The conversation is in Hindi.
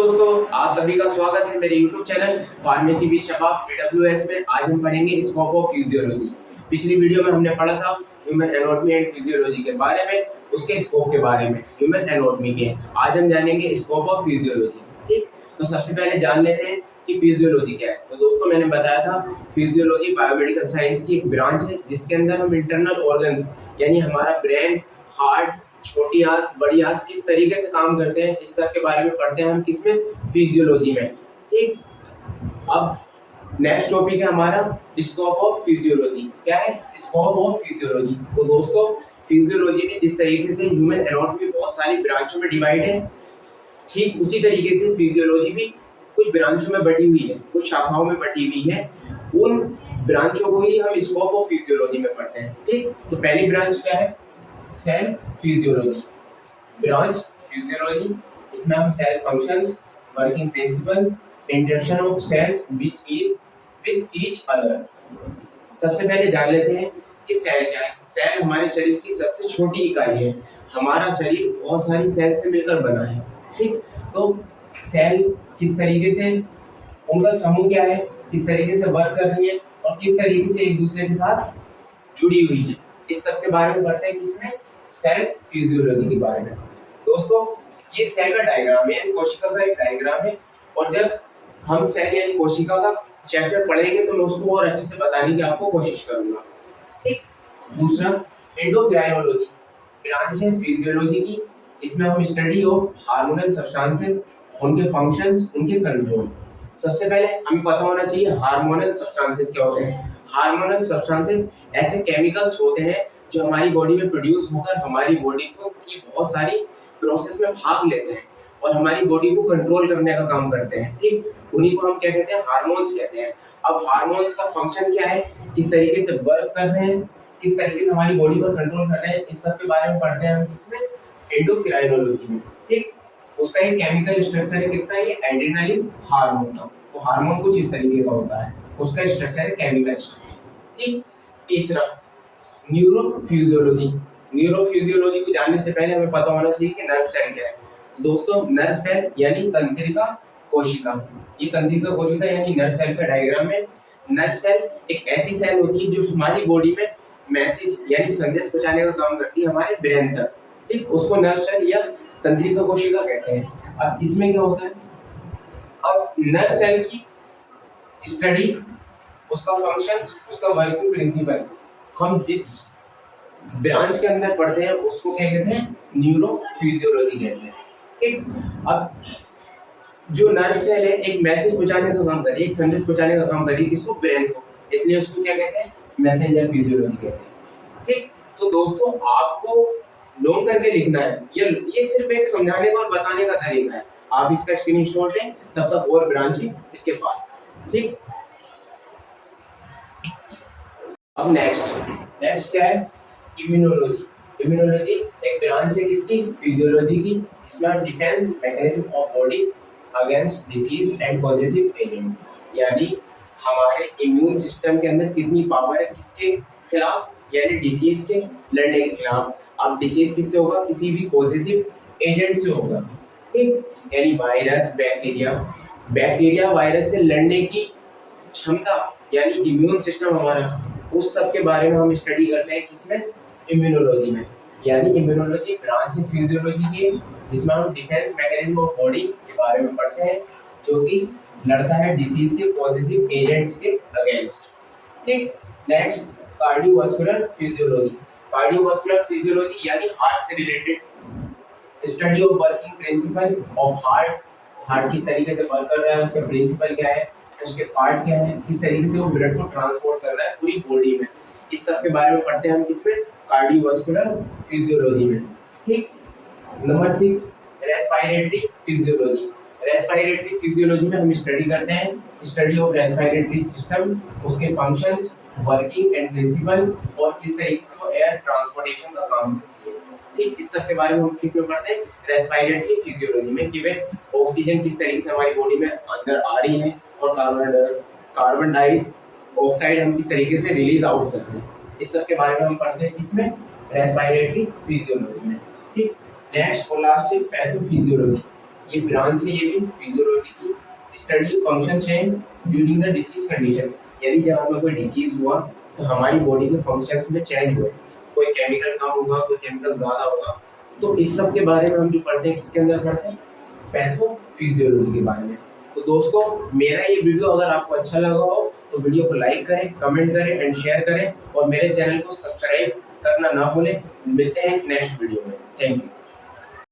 दोस्तों, आप सभी का स्वागत है मेरे YouTube channel pharmacy with Shabab AWS में। आज हम पढ़ेंगे स्कोप ऑफ फिजियोलॉजी। पिछली वीडियो में हमने पढ़ा था ह्यूमन एनाटॉमी एंड फिजियोलॉजी के बारे में, उसके स्कोप के बारे में ह्यूमन एनाटॉमी के। आज हम जानेंगे स्कोप ऑफ फिजियोलॉजी। ठीक, तो सबसे पहले जान लेते हैं कि फिजियोलॉजी क्या है। तो दोस्तों, मैंने बताया था फिजियोलॉजी बायोमेडिकल साइंस की एक ब्रांच है जिसके अंदर हम इंटरनल ऑर्गन्स यानी हमारा ब्रेन, हार्ट, छोटी आंत, बड़ी आंत किस तरीके से काम करते हैं, इस सब के बारे में पढ़ते हैं हम किसमें, फिजियोलॉजी में। ठीक, अब नेक्स्ट टॉपिक है हमारा स्कोप ऑफ फिजियोलॉजी। क्या है स्कोप ऑफ फिजियोलॉजी? तो दोस्तों, फिजियोलॉजी में जिस तरीके से ह्यूमन एनाटॉमी बहुत सारी ब्रांचों में डिवाइड है, ठीक उसी तरीके से फिजियोलॉजी भी कुछ ब्रांचों में बटी हुई है, कुछ शाखाओं में बटी हुई है। उन ब्रांचों को ही हम स्कोप ऑफ फिजियोलॉजी में पढ़ते हैं। ठीक, तो पहली ब्रांच क्या है? Cell physiology. ब्रांच फिजियोलॉजी, इसमें हम cell functions, working principle, interaction of cells with each other. सबसे पहले जान लेते हैं कि सेल क्या है। सेल हमारे शरीर की सबसे छोटी इकाई है। हमारा शरीर बहुत सारी सेल से मिलकर बना है। ठीक, तो सेल किस तरीके से, उनका समूह क्या है, किस तरीके से वर्क कर रही है और किस तरीके से एक दूसरे के साथ जुड़ी हुई है, इस सब के बारे में पढ़ते हैं किसमें, सेल फिजियोलॉजी के बारे में। दोस्तों, ये सेल का डायग्राम है, कोशिका का एक डायग्राम है। और जब हम सेल यानी कोशिका का चैप्टर पढ़ेंगे तो मैं उसको और अच्छे से बताने की आपको कोशिश करूंगा। ठीक, दूसरा एंडोक्राइनोलॉजी ब्रांच है फिजियोलॉजी की। इसमें हम स्टडी ऑफ हार्मोनल सब्सटेंसेस, उनके फंक्शंस, उनके कंट्रोल। सबसे पहले हमें पता होना चाहिए हार्मोनल सब्सटेंसेस क्या होते हैं। हार्मोनल सब्सटेंसेस ऐसे केमिकल्स होते हैं जो हमारी बॉडी में प्रोड्यूस होकर हमारी बॉडी को की बहुत सारी प्रोसेस में भाग लेते हैं और हमारी बॉडी को कंट्रोल करने का काम करते हैं। ठीक, उन्हीं को हम क्या कहते हैं, हार्मोन्स कहते हैं। अब हार्मोन्स का फंक्शन क्या है, किस तरीके से वर्क कर रहे हैं, किस तरीके से हमारी बॉडी पर कंट्रोल कर रहे हैं, इस सब के बारे में पढ़ते हैं हम किसमें, एंडोक्राइनोलॉजी में। ठीक, उसका एक केमिकल स्ट्रक्चर है किसका, ये एड्रेनालिन हार्मोन का। तो हार्मोन कुछ इस तरीके का होता है, उसका स्ट्रक्चर है केमिकल स्ट्रक्चर। ठीक, तीसरा न्यूरोफिजियोलॉजी। न्यूरोफिजियोलॉजी को जानने से पहले हमें पता होना चाहिए कि नर्व सेल क्या है। तो दोस्तों, नर्व सेल यानी तंत्रिका कोशिका, ये तंत्रिका कोशिका यानी नर्व सेल का डायग्राम है। नर्व सेल एक ऐसी सेल होती है जो हमारी बॉडी में मैसेज यानी संदेश पहुंचाने का काम करती है हमारे ब्रेन तक। ठीक, उसको नर्व सेल या तंत्रिका कोशिका कहते हैं। अब इसमें क्या होता है, अब नर्व सेल की स्टडी, उसका फंक्शंस, उसका वर्किंग प्रिंसिपल हम जिस ब्रांच के अंदर पढ़ते हैं उसको क्या कहते हैं, न्यूरोफिजियोलॉजी कहते हैं। ठीक, अब जो नर्व सेल है एक मैसेज पहुंचाने का काम कर रही है, एक संदेश पहुंचाने का काम कर रही है किसको, ब्रेन को, इसलिए उसको क्या कहते हैं, मैसेंजर फिजियोलॉजी कहते हैं। ठीक, तो दोस्तों आपको नोट करके लिखना है, ये सिर्फ एक समझाने का और बताने का तरीका है। आप इसका स्क्रीनशॉट लें, तब तक और ब्रांच है इसके बाद। ठीक, अब नेक्स्ट क्या है, इम्यूनोलॉजी। इम्यूनोलॉजी एक ब्रांच है किसकी, फिजियोलॉजी की। इसमें defence mechanism of body against disease and positive agent, यानी हमारे इम्यून सिस्टम के अंदर कितनी पावर है किसके खिलाफ, यानी डिसीज के लड़ने के खिलाफ। अब डिसीज किससे होगा, किसी भी पॉजिटिव एजेंट से होगा। ठीक, यानी वायरस, बैक्टीरिया वायरस से लड़ने की क्षमता यानी इम्यून सिस्टम हमारा, उस सब के बारे में हम स्टडी करते हैं किसमें, इम्यूनोलॉजी में। यानी इम्यूनोलॉजी ब्रांच है फिजियोलॉजी की, जिसमें हम डिफेंस मैकेनिज्म ऑफ बॉडी के बारे में पढ़ते हैं जो कि लड़ता है डिसीज के पॉजिटिव एजेंट्स के अगेंस्ट। ठीक, next cardiovascular physiology. Cardiovascular physiology यानी हार्ट से related study of working principle of heart किस तरीके से वर्क कर रहा है, उसके प्रिंसिपल क्या है, उसके पार्ट क्या है, किस तरीके से वो ब्लड को ट्रांसपोर्ट कर रहा है पूरी बॉडी में, इस सब के बारे में पढ़ते हैं हम किसमें, कार्डियोवास्कुलर फिजियोलॉजी में। ठीक, number 6 respiratory physiology. Respiratory physiology में हम स्टडी करते हैं स्टडी ऑफ रेस्पिरेटरी सिस्टम, उसके फंक्शंस, वर्किंग एंड प्रिंसिपल और किस तरीके से वो एयर ट्रांसपोर्टेशन का काम करती है। ठीक, इस सब के बारे में हम किसमें पढ़ते हैं, रेस्पिरेटरी फिजियोलॉजी में, कि वे ऑक्सीजन किस तरीके से हमारी बॉडी में अंदर आ रही है और कार्बन डाइऑक्साइड हम किस तरीके से रिलीज आउट कर रहे हैं, इस सब के बारे में हम पढ़ते हैं इसमें, रेस्पिरेटरी फिजियोलॉजी में। ठीक, नेक्स्ट और लास्ट है पैथोफिजियोलॉजी। ये ब्रांच है, ये भी फिजियोलॉजी की। Study function change during the disease condition, यदि जब हमें कोई डिसीज हुआ तो हमारी बॉडी के फंक्शंस में चेंज हुए, कोई केमिकल कम होगा, कोई केमिकल ज़्यादा होगा। तो इस सब के बारे में हम जो पढ़ते हैं, किसके अंदर पढ़ते हैं, पैथोफिजियोलॉजी के बारे में। तो दोस्तों, मेरा ये वीडियो अगर आपको अच्छा लगा हो तो वीडियो को लाइक करें, कमेंट करें एंड शेयर करें, और मेरे चैनल को सब्सक्राइब करना ना भूलें। मिलते हैं नेक्स्ट वीडियो में। Thank you.